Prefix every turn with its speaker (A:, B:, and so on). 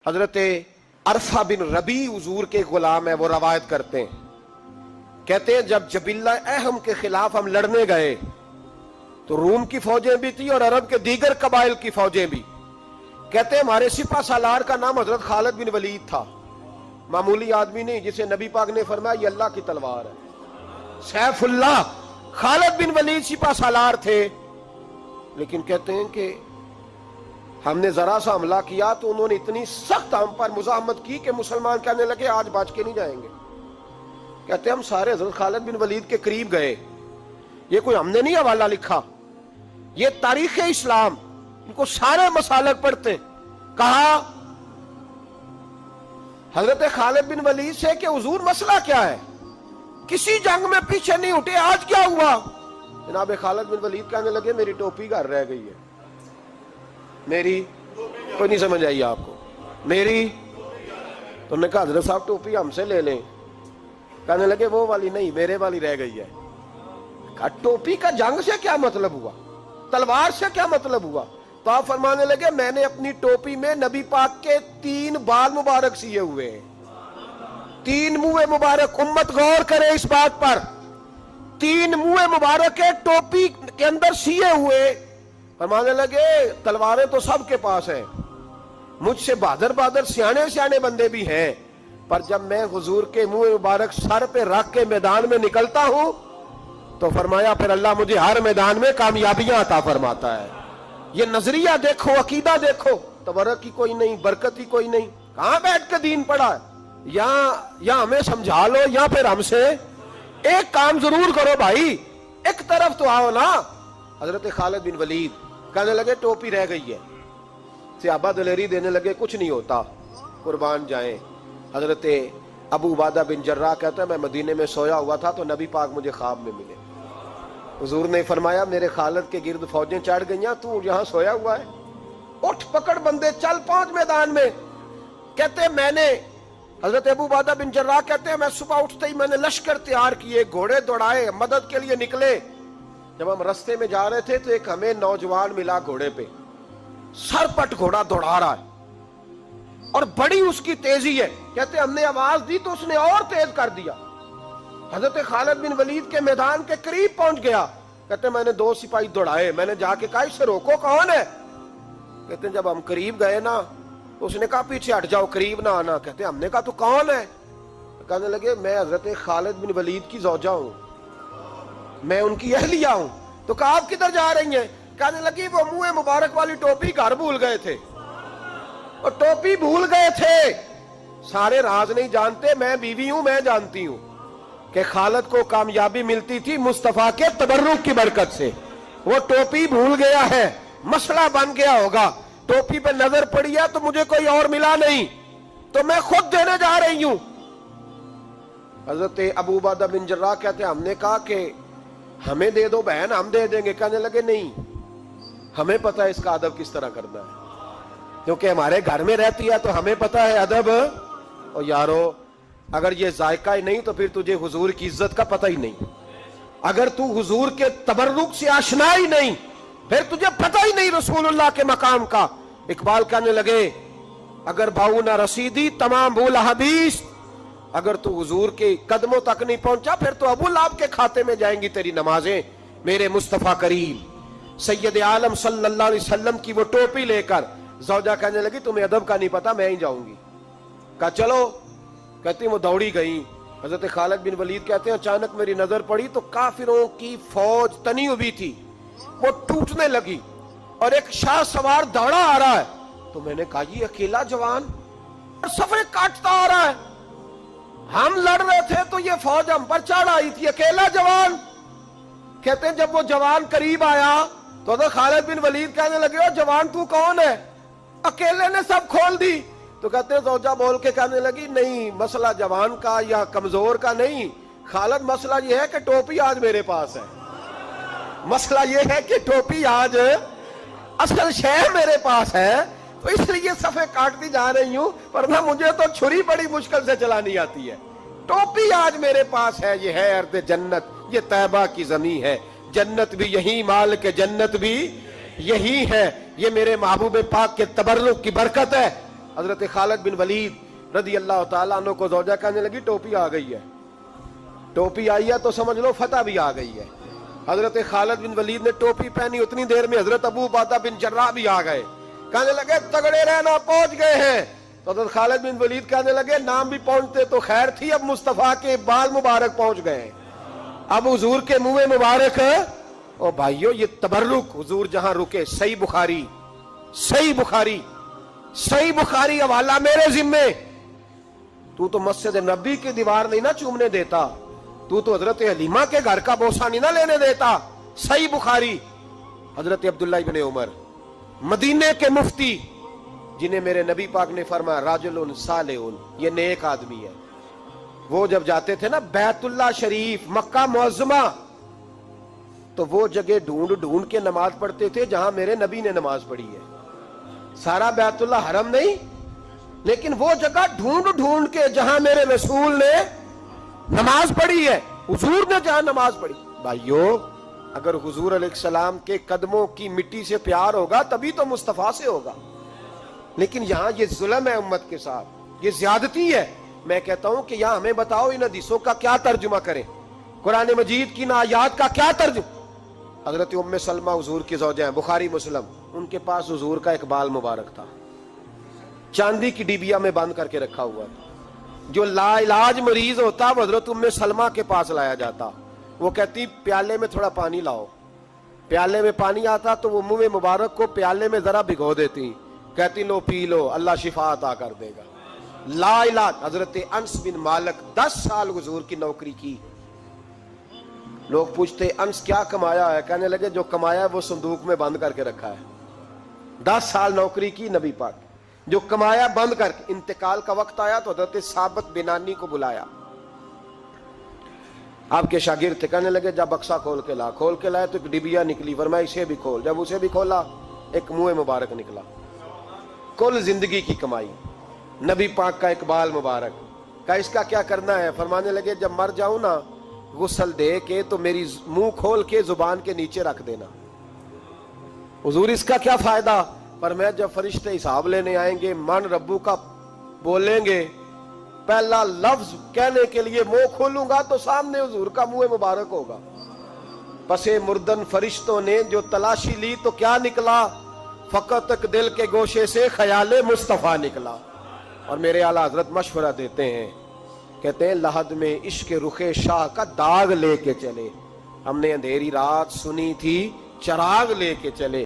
A: حضرت عرفہ بن ربی حضور کے غلام ہے، وہ روایت کرتے ہیں، کہتے ہیں جب جبلہ اہم کے خلاف ہم لڑنے گئے تو روم کی فوجیں بھی تھی اور عرب کے دیگر قبائل کی فوجیں بھی. کہتے ہیں ہمارے سپہ سالار کا نام حضرت خالد بن ولید تھا، معمولی آدمی نہیں جسے نبی پاک نے فرمایا یہ اللہ کی تلوار ہے. سیف اللہ خالد بن ولید سپہ سالار تھے. لیکن کہتے ہیں کہ ہم نے ذرا سا حملہ کیا تو انہوں نے اتنی سخت ہم پر مزاحمت کی کہ مسلمان کہنے لگے آج بچ کے نہیں جائیں گے. کہتے ہیں ہم سارے حضرت خالد بن ولید کے قریب گئے. یہ کوئی ہم نے نہیں حوالہ لکھا، یہ تاریخ اسلام، ان کو سارے مسالک پڑھتے. کہا حضرت خالد بن ولید سے کہ حضور مسئلہ کیا ہے، کسی جنگ میں پیچھے نہیں ہٹے، آج کیا ہوا؟ جناب خالد بن ولید کہنے لگے میری ٹوپی گھر رہ گئی ہے. میری کوئی نہیں سمجھ آئی آپ کو؟ میری تو نے کہا حضرت صاحب ٹوپی ہم سے لے لیں. کہنے لگے وہ والی نہیں، میرے والی رہ گئی ہے. کہا ٹوپی کا جنگ سے کیا مطلب ہوا، تلوار سے کیا مطلب ہوا؟ تو آپ فرمانے لگے میں نے اپنی ٹوپی میں نبی پاک کے 3 بال مبارک سیے ہوئے ہیں، 3 منہ مبارک. امت غور کرے اس بات پر، 3 منہ مبارک کے ٹوپی کے اندر سیے ہوئے. فرمانے لگے تلواریں تو سب کے پاس ہیں، مجھ سے بہادر سیانے بندے بھی ہیں، پر جب میں حضور کے منہ مبارک سر پہ رکھ کے میدان میں نکلتا ہوں تو فرمایا پھر اللہ مجھے ہر میدان میں کامیابیاں عطا فرماتا ہے. یہ نظریہ دیکھو، عقیدہ دیکھو، تبرک کی کوئی نہیں، برکت ہی کوئی نہیں. کہاں بیٹھ کے دین پڑھا ہے؟ یا ہمیں سمجھا لو یا پھر ہم سے ایک کام ضرور کرو بھائی، ایک طرف تو آؤ نا. حضرت خالد بن ولید کہنے لگے ٹوپی رہ گئی ہے. صحابہ دلیری دینے لگے کچھ نہیں ہوتا، قربان جائیں. حضرت ابو عبادہ بن جراح کہتا ہے میں مدینے میں سویا ہوا تھا تو نبی پاک مجھے خواب میں ملے. حضور نے فرمایا میرے خالد کے گرد فوجیں چڑھ گئیں، تو یہاں سویا ہوا ہے، اٹھ پکڑ بندے چل پہنچ میدان میں. کہتے ہیں میں نے، حضرت ابو عبادہ بن جراح کہتے ہیں میں صبح اٹھتے ہی میں نے لشکر تیار کیے، گھوڑے دوڑائے، مدد کے لیے نکلے. جب ہم رستے میں جا رہے تھے تو ایک ہمیں نوجوان ملا گھوڑے پہ، سر پٹ گھوڑا دوڑا رہا ہے اور بڑی اس کی تیزی ہے. کہتے ہم نے آواز دی تو اس نے اور تیز کر دیا. حضرت خالد بن ولید کے میدان کے قریب پہنچ گیا. کہتے میں نے 2 سپاہی دوڑائے، میں نے جا کے کہا اسے روکو، کون ہے؟ کہتے جب ہم قریب گئے نا تو اس نے کہا پیچھے ہٹ جاؤ، قریب نہ آنا. کہتے ہم نے کہا تو کون ہے؟ کہنے لگے میں حضرت خالد بن ولید کی زوجہ ہوں، میں ان کی اہلیہ ہوں. تو کہا آپ کدھر جا رہی ہیں؟ کہنے لگی وہ منہ مبارک والی ٹوپی گھر بھول گئے تھے، اور ٹوپی بھول گئے تھے. سارے راز نہیں جانتے، میں بیوی ہوں، میں جانتی ہوں کہ خالد کو کامیابی ملتی تھی مصطفیٰ کے تبرک کی برکت سے. وہ ٹوپی بھول گیا ہے، مسئلہ بن گیا ہوگا، ٹوپی پہ نظر پڑی ہے تو مجھے کوئی اور ملا نہیں تو میں خود دینے جا رہی ہوں. حضرت ابو عبادہ بن جراح کہتے ہیں ہم نے کہا کہ ہمیں دے دو بہن، ہم دے دیں گے. کہنے لگے نہیں، ہمیں پتہ ہے اس کا ادب کس طرح کرنا ہے، کیونکہ ہمارے گھر میں رہتی ہے تو ہمیں پتہ ہے ادب. اور یارو اگر یہ ذائقہ ہی نہیں تو پھر تجھے حضور کی عزت کا پتہ ہی نہیں. اگر تو حضور کے تبرک سے آشنا ہی نہیں پھر تجھے پتہ ہی نہیں رسول اللہ کے مقام کا. اقبال کہنے لگے اگر بھاؤ نہ رسیدی تمام بھول حدیث، اگر تو حضور کے قدموں تک نہیں پہنچا پھر تو ابو لہب کے کھاتے میں جائیں گی تیری نمازیں. میرے مصطفیٰ کریم سید عالم صلی اللہ علیہ وسلم کی وہ ٹوپی لے کر زوجہ کہنے لگی تمہیں ادب کا نہیں پتا، میں ہی جاؤں گی. کہا چلو. کہتی وہ دوڑی گئی. حضرت خالد بن ولید کہتے ہیں اچانک میری نظر پڑی تو کافروں کی فوج تنی ہوئی تھی، وہ ٹوٹنے لگی اور ایک شاہ سوار دوڑا آ رہا ہے. تو میں نے کہا یہ اکیلا جوان اور صفیں کاٹتا آ رہا ہے، ہم لڑ رہے تھے تو یہ فوج ہم پر چڑھ آئی تھی، اکیلا جوان. کہتے ہیں جب وہ جوان قریب آیا تو حضرت خالد بن ولید کہنے لگے او جوان تو کون ہے، اکیلے نے سب کھول دی. تو کہتے ہیں زوجہ بول کے کہنے لگی نہیں مسئلہ جوان کا یا کمزور کا نہیں خالد، مسئلہ یہ ہے کہ ٹوپی آج میرے پاس ہے، مسئلہ یہ ہے کہ ٹوپی آج اصل شے میرے پاس ہے تو اس لیے صفیں کاٹتی جا رہی ہوں، ورنہ مجھے تو چھری بڑی مشکل سے چلانی آتی ہے. ٹوپی آج میرے پاس ہے، یہ ہے ارض جنت، یہ طیبہ کی زمین ہے، جنت بھی یہی، مال کے جنت بھی یہی ہے، یہ میرے محبوب پاک کے تبرک کی برکت ہے. حضرت خالد بن ولید رضی اللہ تعالیٰ عنہ کو زوجہ کہنے لگی ٹوپی آ گئی ہے، ٹوپی آئی ہے تو سمجھ لو فتح بھی آ گئی ہے۔ حضرت خالد بن ولید نے ٹوپی پہنی، اتنی دیر میں حضرت ابو عبیدہ بن جراح بھی آ گئے، کہنے لگے تگڑے رہنا، پہنچ گئے ہیں۔ تو حضرت خالد بن ولید کہنے لگے نام بھی پہنچتے تو خیر تھی، اب مصطفیٰ کے بال مبارک پہنچ گئے، اب حضور کے منہ مبارک۔ او بھائیو یہ تبرک حضور جہاں رکے، صحیح بخاری، صحیح بخاری، صحیح بخاری حوالہ میرے ذمے۔ تو مسجد نبی کی دیوار نہیں نہ چومنے دیتا، تو حضرت حلیمہ کے گھر کا بوسہ نہیں نہ لینے دیتا۔ صحیح بخاری، حضرت عبداللہ ابن عمر مدینے کے مفتی، جنہیں میرے نبی پاک نے فرمایا راجل صالح، یہ نیک آدمی ہے۔ وہ جب جاتے تھے نا بیت اللہ شریف، مکہ معظمہ، تو وہ جگہ ڈھونڈ ڈھونڈ کے نماز پڑھتے تھے جہاں میرے نبی نے نماز پڑھی ہے۔ سارا بیت اللہ حرم نہیں، لیکن وہ جگہ ڈھونڈ ڈھونڈ کے جہاں میرے رسول نے نماز پڑھی ہے، حضور نے جہاں نماز پڑھی۔ بھائیو اگر حضور علیہ السلام کے قدموں کی مٹی سے پیار ہوگا تبھی تو مصطفیٰ سے ہوگا، لیکن یہاں یہ ظلم ہے امت کے ساتھ، یہ زیادتی ہے۔ میں کہتا ہوں کہ یہاں ہمیں بتاؤ ان حدیثوں کا کیا ترجمہ کریں، قرآن مجید کی ان آیات کا کیا ترجمہ۔ حضرت ام سلمہ حضور کی زوجہ ہیں، بخاری مسلم، ان کے پاس حضور کا ایک بال مبارک تھا، چاندی کی ڈیبیا میں بند کر کے رکھا ہوا تھا۔ جو لا علاج مریض ہوتا وہ حضرت ام سلمہ کے پاس لایا جاتا، وہ کہتی پیالے میں تھوڑا پانی لاؤ، پیالے میں پانی آتا تو وہ منہ مبارک کو پیالے میں ذرا بھگو دیتی، کہتی لو پی لو، اللہ شفا عطا کر دے گا۔ لا علاج۔ حضرت انس بن مالک 10 سال حضور کی نوکری کی، لوگ پوچھتے انس کیا کمایا ہے، کہنے لگے جو کمایا ہے وہ صندوق میں بند کر کے رکھا ہے۔ 10 سال نوکری کی نبی پاک، جو کمایا بند کر کے، انتقال کا وقت آیا تو حضرت ثابت بنانی کو بلایا، آپ کے شاگرد تھے، کہنے لگے جا بکسا کھول کے لا، کھول کے لائے تو ایک ڈبیا نکلی، فرمایا اسے بھی کھول، جب اسے بھی کھولا ایک منہ مبارک نکلا۔ کل زندگی کی کمائی، نبی پاک کا اقبال مبارک کا، اس کا کیا کرنا ہے؟ فرمانے لگے جب مر جاؤں نا غسل دے کے تو میری منہ کھول کے زبان کے نیچے رکھ دینا۔ حضور اس کا کیا فائدہ؟ پر میں جب فرشتے حساب لینے آئیں گے، من ربو کا بولیں گے، پہلا لفظ کہنے کے لیے منہ کھولوں گا تو سامنے حضور کا منہ مبارک ہوگا۔ پسے مردن فرشتوں نے جو تلاشی لی تو کیا نکلا؟ فقط ایک دل کے گوشے سے خیال مصطفیٰ نکلا۔ اور میرے اعلیٰ حضرت مشورہ دیتے ہیں، کہتے ہیں لحد میں عشق رخ شاہ کا داغ لے کے چلے، ہم نے اندھیری رات سنی تھی چراغ لے کے چلے۔